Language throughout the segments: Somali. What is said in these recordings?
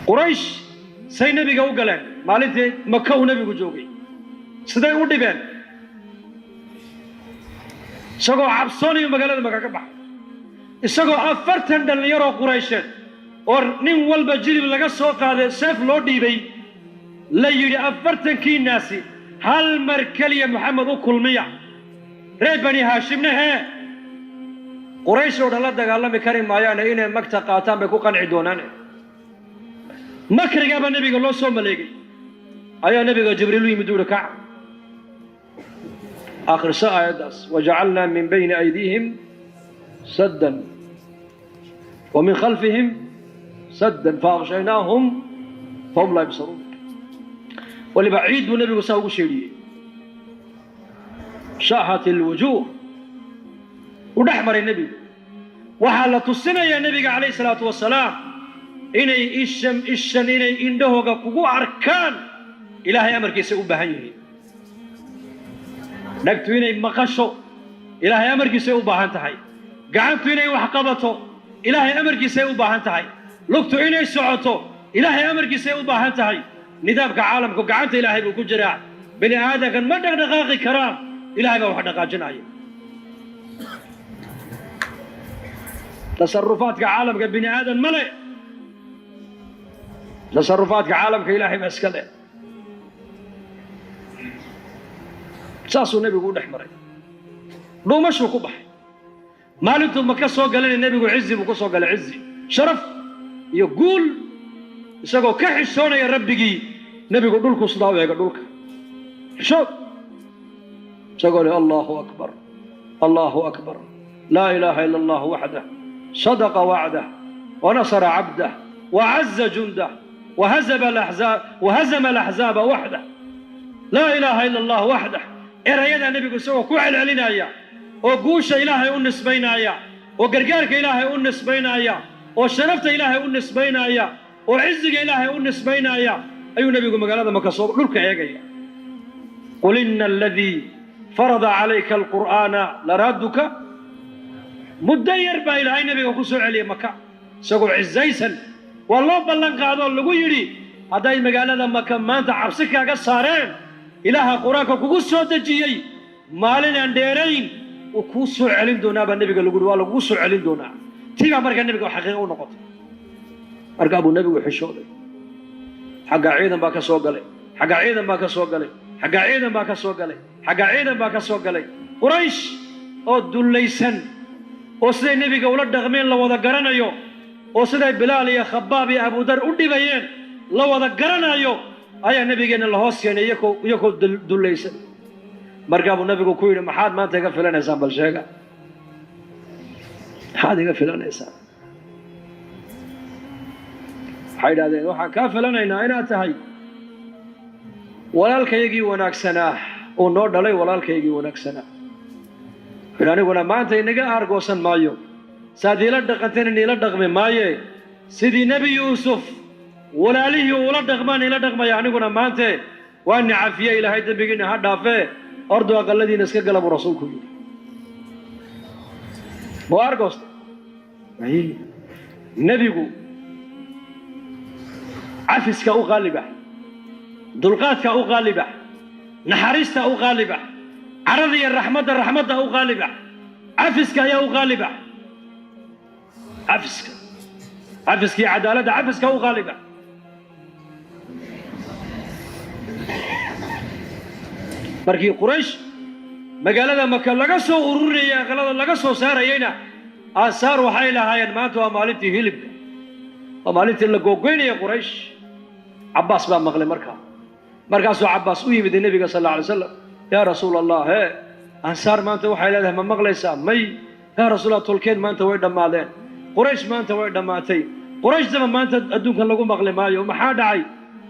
quraysh say nabiga u galeen maalintii maka uu nabigu joogay siday u dhibeen isagoo cabsoonayo magaalada maka ka baxay isagoo 40 dhalinyaro quraysheed oo nin walba jilib laga soo qaaday seef loo dhiibay la yiri 40 kii naasi hal mar kaliya maxamed u kulmiya reer bani haashimna quraysh oo dhala dagaalami kari maayaan inay magta qaataan bay ku qanci doonaan makriga ba nabiga loo soo maleegay ayaa nabiga jibriil u yimid ka آخر آية وجعلنا من بين أيديهم سدا ومن خلفهم سدا فأغشيناهم فهم لا يبصرون ولبعيد النبي وساوق شيء شاحت الوجوه ونحمر النبي وحالة السنة يا نبي عليه الصلاة والسلام إني إشم إني إنده قبو أركان إلهي أمر كيسي أبهيه نكتو إني مقشو إلهي أمر كيسي أبهان تحي قعنتو إني وحقبتو إلهي أمر كيسي أبهان تحي لقتو إني سعوتو إلهي أمر كيسي أبهان تحي ندابك عالمك قعنت إلهي بكو جراع بني آدم كان مدق دقاقي كرام إلهي بوحد دقاق جناعي تصرفاتك عالمك بني آدم ملئ تصرفاتك عالمك إلهي مسكله ساسو النبي يقول احمري لو مشوا كبح مالنتم ما كسو قالن النبي يقول عزي وكسو قال عزي شرف يقول يسقوا كحشونا يا ربي نبي يقول لكم صداوا يقول لك شوف سقول الله أكبر الله أكبر لا إله إلا الله وحده صدق وعده ونصر عبده وعز جنده وهزم الأحزاب وحده لا إله إلا الله وحده إرينا النبي يقول سوى كوعل علينا يا وقوش إلهي أنس بينا يا وقرقارك إلهي أنس بينا يا وشرفت إلهي أنس بينا يا وعزك إلهي أنس بينا يا أي نبي يقول مقال هذا مكسور لك يا جاي قل إن الذي فرض عليك القرآن لرادك مدير با إلهي نبي يقول سوى عليه مكة سقول عزيسا والله بلن قادوا اللي يري هذا المقال هذا مكة ما أنت عبسك يا قصارين إلها قرآنك كوكوسو دجيي مالنا ديرين وكوسو علين دونا بالنبي قال له والله كوسو علين دونا تيجا مركا النبي قال حقيقة ونقط مركا أبو النبي وحشود حق عيدا باك سوق لي حق عيدا باك سوق لي حق عيدا باك سوق لي حق عيدا باك سوق لي قريش أو دوليسن أو سيد النبي قال دغمين لو وذا قرنا يو أو سيد بلال يا خباب يا أبو ذر أودي بيين لو وذا قرنا يو أي النبي قال الله يعني يكو دوليسن مركب النبي كويل محاد ما تقفل أنا إنسان بالشيء هذا يقفل أنا إنسان حيل هذا وح كافل أنا هنا تهي ولا الكيجي وناك سنة ونور دلي ولا الكيجي وناك سنة فلاني ولا ما أنت إنك أرجوسن مايو ساديلا دقتين نيلا دقم مايه سيدي نبي يوسف ولا عليه ولا دغمان إلى دغما يعني كنا ما أنت وأن عافية إلى هيدا بيجينا هذا فيه أرض أقل الذين نسك قلب الرسول كله بوارقص أي نبيكو عفسك أو غالبة دلقاتك أو غالبة نحرست أو غالبة عرضي الرحمة أو غالبة عفسك يا أو غالبة عفسك يا عدالة عفسك أو غالبة markii quraysh magaalada maka laga soo ururiyay qalada laga soo saarayna asaar waxay lahaayeen maanta waa maalintii hilibka waa maalintii la googooynay quraysh Abbas baa maqlay markaasuu Abbas u yimid nabiga sallallahu alayhi wasallam ya rasuulallah ansaar maanta waxay leedahay ma maqlaysaa may ya rasuulallah tolkeen maanta way dhamaadeen quraysh maanta way dhamaatay quraysh dama maanta adduunka lagu maqlay maayo maxaa dhacay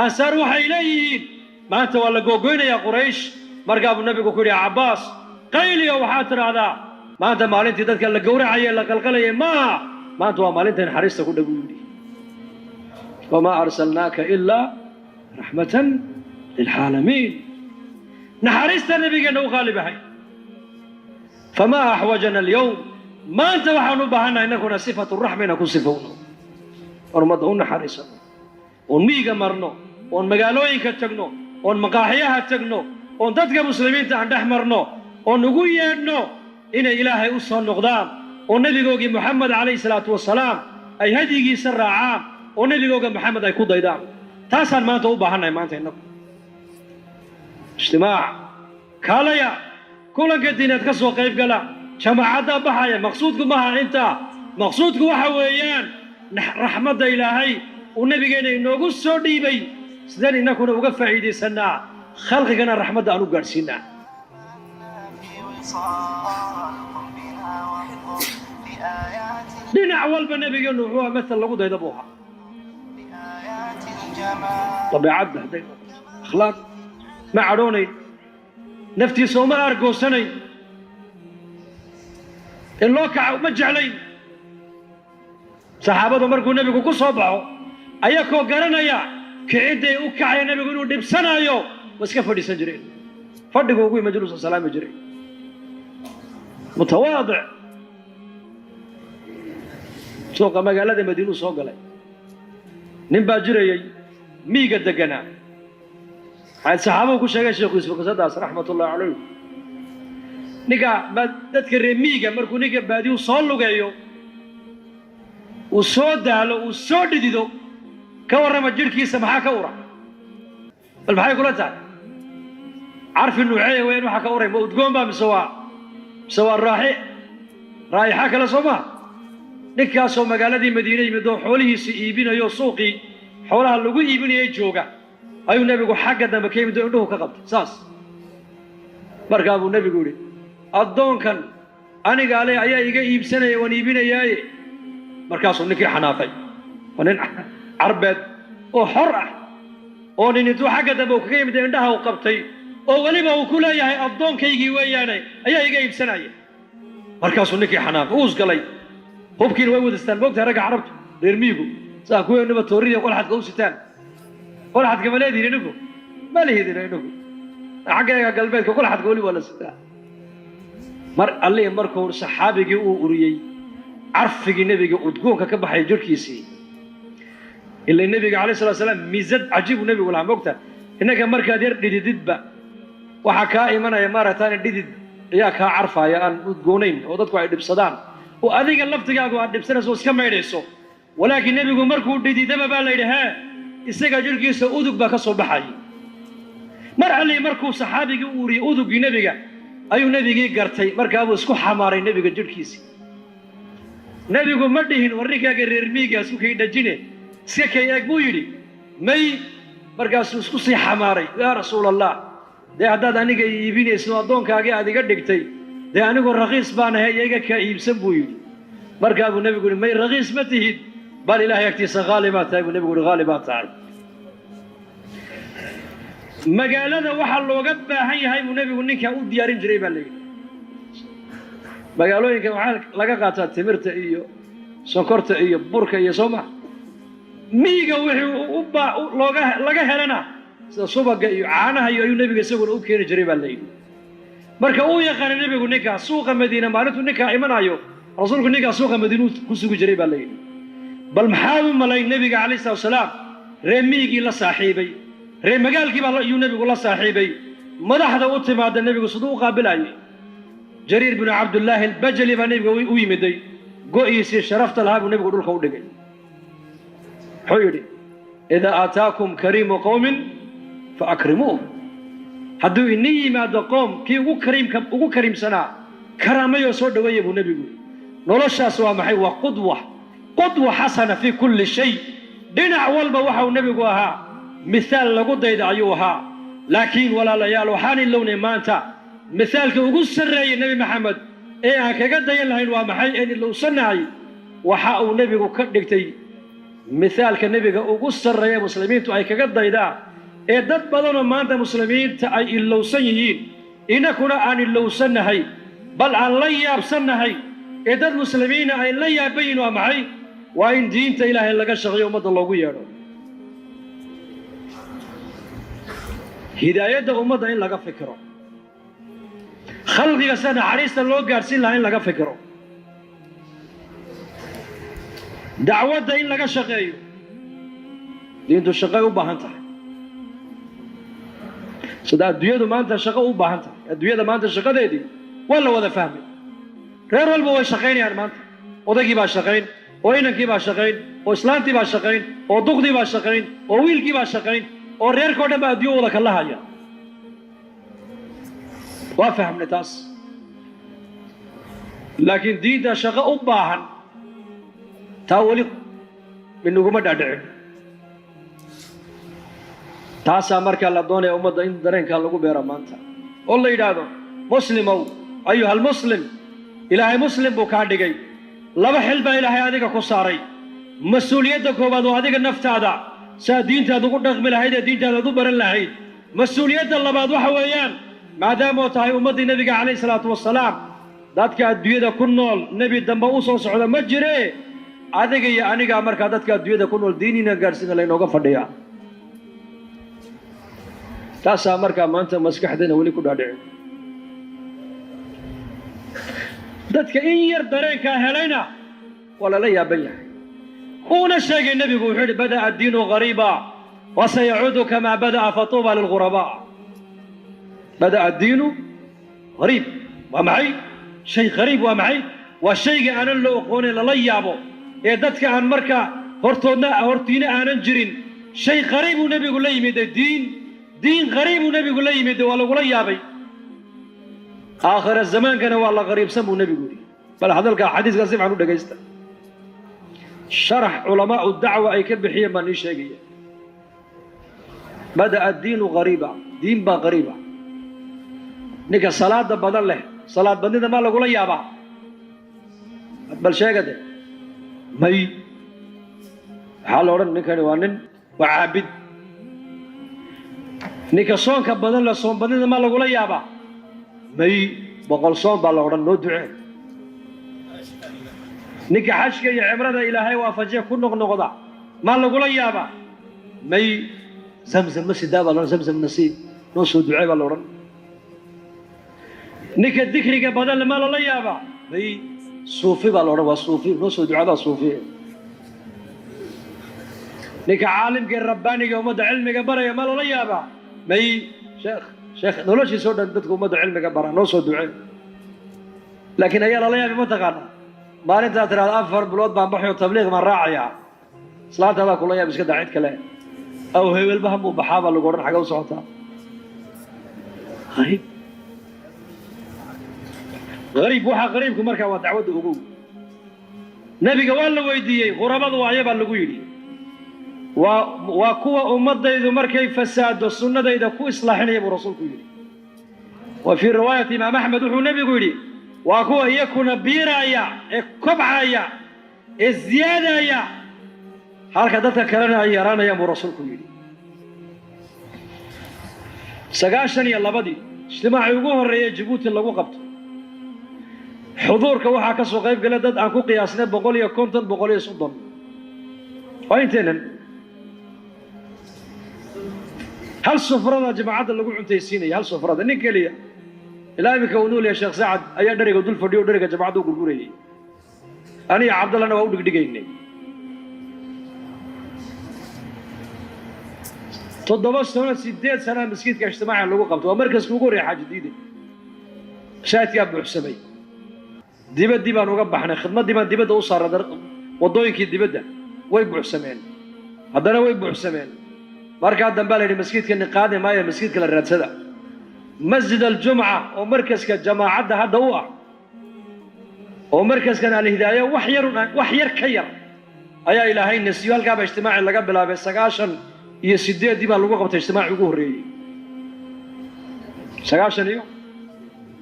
ansaar waxay leeyihiin maanta waa la googooynaya quraysh markaa buu nabigu ku yiri Abbas qayliyo waxa tiraahdaa maanta maalintii dadka la gowracay la qalqalay ma maanta waa maalintii xariista ku dhaguudi wama arsalnaaka illa rahmatan lil alamin naharista nabiga noo qalibahay fama ahwajana al-yawm ma anta waxanu baahana inakuna sifatu rahmina ku sifowno urmaduna harisa oon miyiga marno oon magaalooyinka tagno oon maqaaxiyaha tagno oon dadka muslimiinta aan dhex marno oon ugu yeedhno inay ilaahay u soo noqdaan oo nebigoogii moxamed calayhi salaatu wasalaam ay hadyigiisa raacaan oo nebigooga moxamed ay ku daydaan taasaan maanta u baahannahay maanta innagu ijtimaac kaalaya kulanka diineed ka soo qayb gala jamaacadda baxaya maqsuudku maaha intaa maqsuudku waxa weeyaan raxmadda ilaahay uu nebigeenna inoogu soo dhiibay sideen innakuna uga faa'iidaysannaa khalqigana raxmadda aan u gaadhsiinaa dhinac walba nebigeennu wuxuu ahaa matal lagu dayda buu ahaa dabeecadda hadday akhlaaq ma cadhoonayn naftiisa uma aargoosanayn in loo kaca uma jeclayn saxaabadu markuu nebigu ku soo baxo ayakoo garanaya kicidday u kacaya nebigu inuu dhibsanaayo waa iska fadhiisan jireen fadhigu ugu majluusa salaami jiray mutawaadic suuqa magaalada madiinuu soo galay nin baa jirayay miiga deganaa waxay saxaabadu ku sheegay sheekhu yuusuf qisadaas raxmatullahi calayh ninka dadka reer miiga markuu ninka baadiyu soo lugeeyo uu soo daalo uu soo dhidido ka warrama jidhkiisa maxaa ka ura bal maxay kula tahay carfi nuuceeya weyn waxaa ka uray ma udgoon baa mise waa raa'ixa kale soo maha ninkaasoo magaaladii madiine yimid oo xoolihiisa iibinayo suuqii xoolaha lagu iibinayay jooga ayuu nebigu xagga dambe ka yimid oo indhuhu ka qabtay saas markaa buu nebigu yidhi addoonkan aniga ale ayaa iga iibsanaya waan iibinayaaye markaasuu ninkii xanaaqay waa nin carbeed oo xor ah oo nin intuu xagga dambe uu kaga yimid indhaha u qabtay oo weliba uu ku leeyahay addoonkaygii weeyaane ayaa iga iibsanaya markaasuu ninkii xanaaqay uus galay hubkiina way wadastaan moogtahay ragga carabtu reer miigu saa kuweenuba toorriya qolxadka u sitaan qolxadka ma leedihin inagu ma lihidin inagu xaggeega galbeedka qolxadka weli waa la sitaa mar allihii markuu saxaabigii uu uriyey carfigii nebiga udgoonka ka baxay jirhkiisii ilaa nebiga calayhi salatu wasalaam miisad cajiibuu nebigu lahaa moogtahay innaka markaad yar dhidididba waxaa kaa imanaya maaragtaan dhidid ayaa kaa carfaaya aan udgoonayn oo dadku ay dhibsadaan oo adiga laftigaagu aad dhibsanayso oo iska maydhayso walaakiin nebigu markuu dhididaba baa la yidhi hee isaga jirhkiisa udug baa ka soo baxayay mar allii markuu saxaabigii u uriyey uduggii nebiga ayuu nebigii gartay markaabuu isku xamaaray nebiga jirhkiisii nebigu ma dhihin warrinkaaga reer miigaas u kay dhajine iska kay eeg buu yidhi may markaasuu isku sii xamaaray yaa rasuul allah dee haddaad aniga iibinayso addoonkaagii aad iga dhigtay dee anigu rakiis baan ahay iyo iga kaa iibsan buu yidhi markaa buu nebigu yidhi may rakiis ma tihid bal ilaahay agtiisa haali baa tahay buu nebigu yidhi haali baa tahay magaalada waxaa looga baahan yahay buu nebigu ninkaa u diyaarin jiray baa layidhi magaalooyinka waxaa laga qaataa timirta iyo sonkorta iyo burka iyo soo maha miyiga wixii laga helana sida subaga iyo caanaha iyo ayuu nebiga isaguna u keeni jiray baa layidhi marka uu yaqaana nebigu ninkaa suuqa madiina maalintuu ninkaa imanayo rasuulku ninkaa suuqa madiinuu ku sugi jiray baa layidhi bal maxaad u malay nebiga calayhi salatu wasalaam reer miyigii la saaxiibay reer magaalkiibaa ayuu nebigu la saaxiibay madaxda u timaada nebigu siduu u qaabilayay jariir binu cabdullaahi albajali baa nebiga u yimiday go'iisii sharafta lahaa buu nebigu dhulka u dhigay wuxuu yidhi idaa aataakum kariimu qowmin fa akrimuuh hadduu inin yimaado qoom kii ugu kariimsanaa karaamayoo soo dhoweeya buu nebigu noloshaas waa maxay waa qudwa xasana fii kulli shay dhinac walba waxau nebigu ahaa mihaal lagu dayda ayuu ahaa laakiin walaalayaal waxaan ilownay maanta mihaalka ugu sarreeyey nebi maxamed ee aan kaga dayan lahayn waa maxay een ilowsannahay waxa uu nebigu ka dhigtay mihaalka nebiga ugu sarreeya muslimiintu ay kaga daydaan ee dad badanoo maanta muslimiinta ay ilowsan yihiin inakuna aan ilowsannahay bal aan la yaabsannahay ee dad muslimiina ay la yaaban yihin waa maxay waa in diinta ilaahay laga shaqeeyo ummadda loogu yeedho hidaayadda ummadda in laga fikiro khalqiga sida naxariista loo gaadhsiin lahaa in laga fikiro dacwadda in laga shaqeeyo diintu shaqay u baahan tahay sida adduunyadu maanta shaqo u baahan tahay adduunyada maanta shaqadeedii waa la wada fahmay reer walba way shaqaynayaan maanta odaygii baa shaqayn oo inankii baa shaqayn oo islaantii baa shaqayn oo duqdii baa shaqayn oo wiilkii baa shaqayn oo reerkoo dhan baa adduunyo wada kala haya waa fahmnay taas laakiin diinta shaqo u baahan taa weli inaguma dhaadhicin taasaa markaa la doonaya ummadda in dareenkaa lagu beero maanta oo la yidhaahdo muslimow ayuha almuslim ilaahay muslim buu kaa dhigay laba xil baa ilaahay adiga ku saaray mas-uuliyadda koowaad waa adiga naftaada saa diintaad ugu dhaqmi lahayd ee diintaadaad u baran lahayd mas-uuliyadda labaad waxa weeyaan maadaamoo tahay ummaddii nebiga calayhi salaatu wasalaam dadka adduunyada ku nool nebi dambe u soo socda ma jire adiga iyo anigaa markaa dadka adduunyada ku nool diiniina gaadhsiina laynooga fadhiyaa taasaa markaa maanta maskaxdeena weli ku dhaadhicin dadka in yar dareenkaa helayna waa lala yaaban yahay uuna sheegay nebigu wuxuu yidhi bada'a addiinu gariiba wasayacuudu kamaa bada'a fatuuba lilghurabaa bada'a addiinu gariib waa maxay shay gariib waa maxay waa shayga aanan la oqoonin lala yaabo ee dadka aan markaa hortiina aanan jirin shay gariibuu nebigu la yimid diin gariibuu nebigu la yimid waa lagula yaabay aakhira zamaankana waa la qariibsan buu nebigu yidhi bal hadalka xadiiska si fiican u dhagaysta sharax culamaau dacwa ay ka bixiyeen baan ii sheegaya bada'a addiinu gariiba diin baa gariiba ninka salaada badan leh salaad badnida maa lagula yaabaa bal sheegade may waxaa la odhan ninkani waa nin waa caabid ninka soonka badan leh soon badnida maa lagula yaabaa may boqol soon baa la odhan noo ducee ninka xajka iyo cimrada ilaahay waafajiya ku noqnoqda maa lagula yaabaa may zamzam ma sidaa baa laodhan zamzam nasiib noo soo ducee baa la odhan ninka dikriga badan le maa lala yaabaa may suufi baa la odhan waa suufi noo soo ducadaa suufi ninka caalimka rabbaaniga ummadda cilmiga baraya maa lala yaabaa may sheekh noloshiisa o dhan dadka ummadda cilmiga bara noo soo ducee laakiin ayaa lala yaabay ma taqaana maalintaa tiraada 4 bilood baan baxay oo tabliiq baan raacayaa islaantaadaa kula yaab iska daa cid kale aw hebelba hamuu baxaa baa lagu odhan xagga u socotaa gariib waxaa gariibku markaa waa dacwadda ogow nebiga waa la weydiiyey khurabadu waayo baa lagu yidhi waa kuwa ummaddaydu markay fasaado sunnadayda ku islaaxinaya buu rasuulku yidhi wa fii riwaayati imaam axmed wuxuu nebigu yidhi waa kuwa iyakuna biiraaya ee kobcaya ee ziyaadaya halka dadka kalena ay yaraanayaan buu rasuulku yidhi 92 ijtimaacii ugu horreeyay jabuuti lagu qabto xuduurka waxaa ka soo qayb gala dad aan ku qiyaasnay 150 130 waa inteenan hal sufrada jamacadda lagu cuntaysiinaya hal sufrada nin keliya ilaa iminka uu nool yahay sheekh sacad ayaa dheriga dul fadhiyo o dheriga jamacadda u gurgurayay aniga cabdallana waa u dhigdhigaynay 8 sano maskiidka ijtimaaca lagu qabto waa markaska ugu horreeya xaaji diide shaadkaa buuxsamay dibaddii baan uga baxnay khidmaddii baan dibadda u saaray waddooyinkii dibadda way buuxsameen haddana way buuxsameen markaa dambaa la yidhi masjidkani qaadi maayo masjidka la raadsada masjid aljumca oo markaska jamaacadda hadda u ah oo markaskan alhidaaya wax yar ka yar ayaa ilaahay nasiyo halkaaba ijtimaaci laga bilaabay 98 baa lagu qabtay ijtimaaci ugu horreeyey 98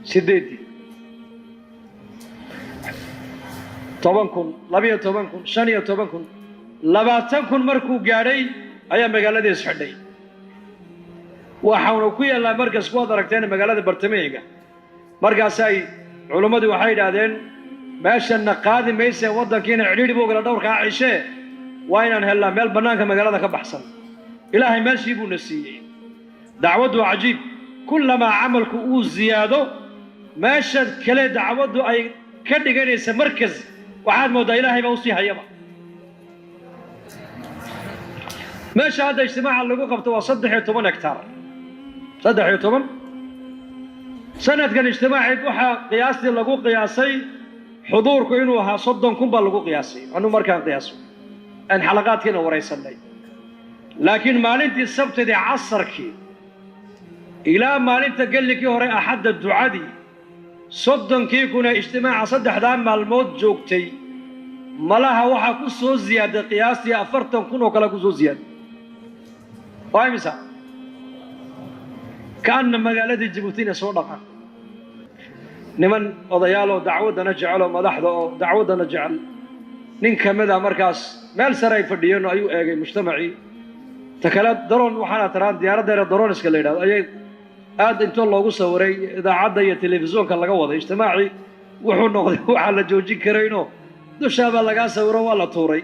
10,000 12,000 15,000 20,000 markuu gaadhay ayaa magaaladiis xidhay waxaanu ku yaallaa markas ku ad aragteen magaalada bartamaheega markaasay culimmadii waxay yidhaahdeen meeshanna qaadi mayse waddankiina cidhiidhi buu gala dhowrkaa cishee waa inaan hellaa meel bannaanka magaalada ka baxsan ilaahay meeshii buuna siiyey dacwaddu waa cajiib kullamaa camalku uu ziyaado meesha kale dacwaddu ay ka dhiganaysa markas waxaad mooddaa ilaahay baa usii hayaba meesha hadda ijtimaaca lagu qabto waa 13 hektaar 13 sanadkan ijtimaacid waxaa qiyaastii lagu qiyaasay xuduurku inuu ahaa 30,000 baa lagu qiyaasay anu markaan qiyaaso aan xalaqaadkiina waraysanay laakiin maalintii sabtidii casarkii ilaa maalinta galligii hore axadda ducadii 30,000 ijtimaaca saddexdaa maalmood joogtay malaha waxaa ku soo ziyaaday qiyaastii 40,000 oo kale ku soo ziyaaday waa imisa kaana magaaladii Djibouti soo dhaqan niman odayaaloo dacwadana jecel oo madaxda oo dacwadana jecel nin kamida markaas meel sare ay fadhiyeen ayuu eegay mujtamacii takala daroon waxaana taraan diyaaradda daroon iska leeyahay ayay aad inta loogu sawiray idaacadda iyo televisionka laga waday ijtimaaci wuxuu noqday waxa la joojin karayno dushaaba laga sawiro waa la tuuray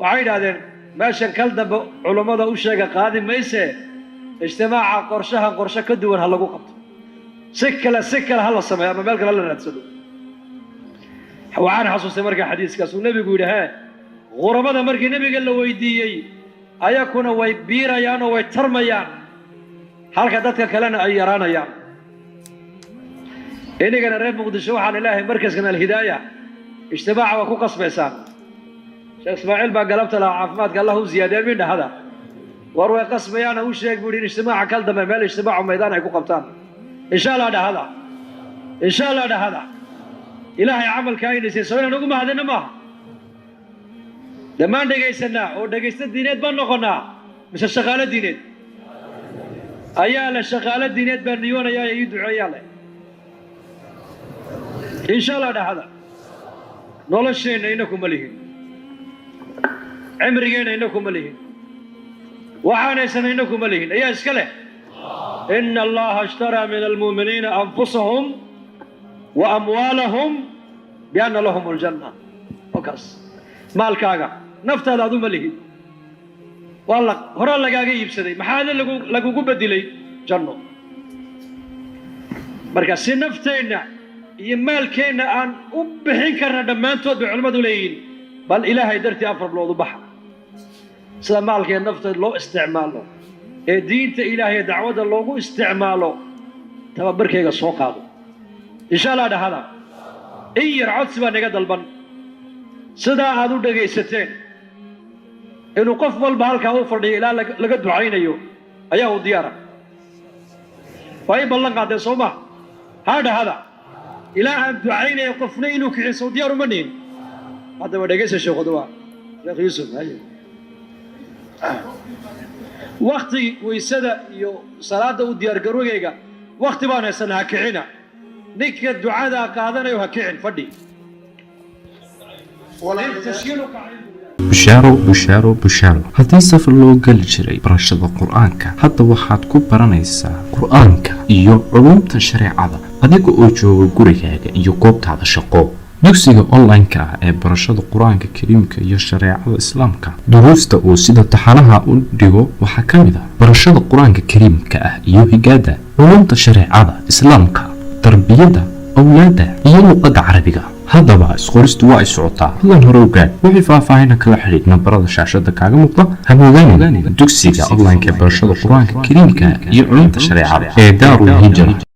waxay yiraahdeen meeshan kal dambe culimada u sheega qaadi mayse ijtimaaca qorshe ka duwan ha lagu qabto sikala hala sameeyo ama meel kale la raadsado waxaan xasuustay markaa xadiiskaas uu nabigu yidhaahee quramada markii nabiga la weydiiyey ayakuna way biirayaan oo way tarmayaan halka dadka kalena ay yaraanayaan inagana reer muqdisho waxaan ilaahay markaaskan alhidaaya ijtimaaca waa ku qasbaysaan sheekh Ismaaciil baa galabta la caafimaadka Allah u ziyaadeen min dhahada war way qasbayaan u sheeg buu in ijtimaaca kal dambe meel ijtimaaca meedaan ay ku qabtaan insha Allah dhahada ilaahay amalka ay dhisay soo inaanu ma hadana ma dhamaan dhageysana oo dhageysta diineed baan noqonaa mise shaqaale diineed ayaa la shaqaale diineed baan niyoonaya ay duceeyaan insha Allah dhahada nolosheena inaku malihin cimrigeena inaku malihin waxaanaysan inaku malihin ayaa iska leh إن الله اشترى من المؤمنين أنفسهم وأموالهم بأن لهم الجنة وكاس مال كاغا نفت هذا ذو مليه والله هرا لقاقي يبسدي محاذا لقو بدلي جنة مركز سي نفتينا يمال كينا أن أبحين كرنا دمان تودع علماء دوليين بل إلهي درتي أفر بلوضو بحر سلا مال كينا نفت لو استعماله دينت إلهي دعوة الله استعماله تباركيغا سو قادو إن شاء الله هذا إي رعد سبا نغا دلبن سدا aadu dhageysateen inuu qof walba halka uu fadhiyo ilaa laga ducaynayo ayaa u diyaar way ballan qaadeen Soomaa hada ilaa aan ducaynayo qofna inuu kixiso diyaar uma nihin hada waa dhageysa sheekhuwa sheekh Yuusuf haye waqti weysada iyo salaada u diyaar garowgeyga waqti baan haysanaa kicina ninka ducada qaadanayo ha kicin fadhi bushaaro haddii safar loo geli jiray barashada qur-aanka hadda waxaad ku baranaysaa qur-aanka iyo culumta shareecada adiga oo jooga gurigaaga iyo goobtaada shaqo dugsiga online-ka ah ee barashada qur-aanka kariimka iyo shareecada islaamka duruusta uu sida taxanaha u dhigo waxaa ka mid ah barashada qur-aanka kariimka ah iyo higaada culumta shareecada islaamka tarbiyada awlaada iyo luqadda carabiga haddaba isqoristu waa ay socotaa hadan hore ogaad wixii faahfaahin kala xiriir nambarada shaashada kaaga muuqda hamoodaan dugsiga online-ka ee barashada qur-aanka kariimka iyo culumta shareecada ee Daarul Hijra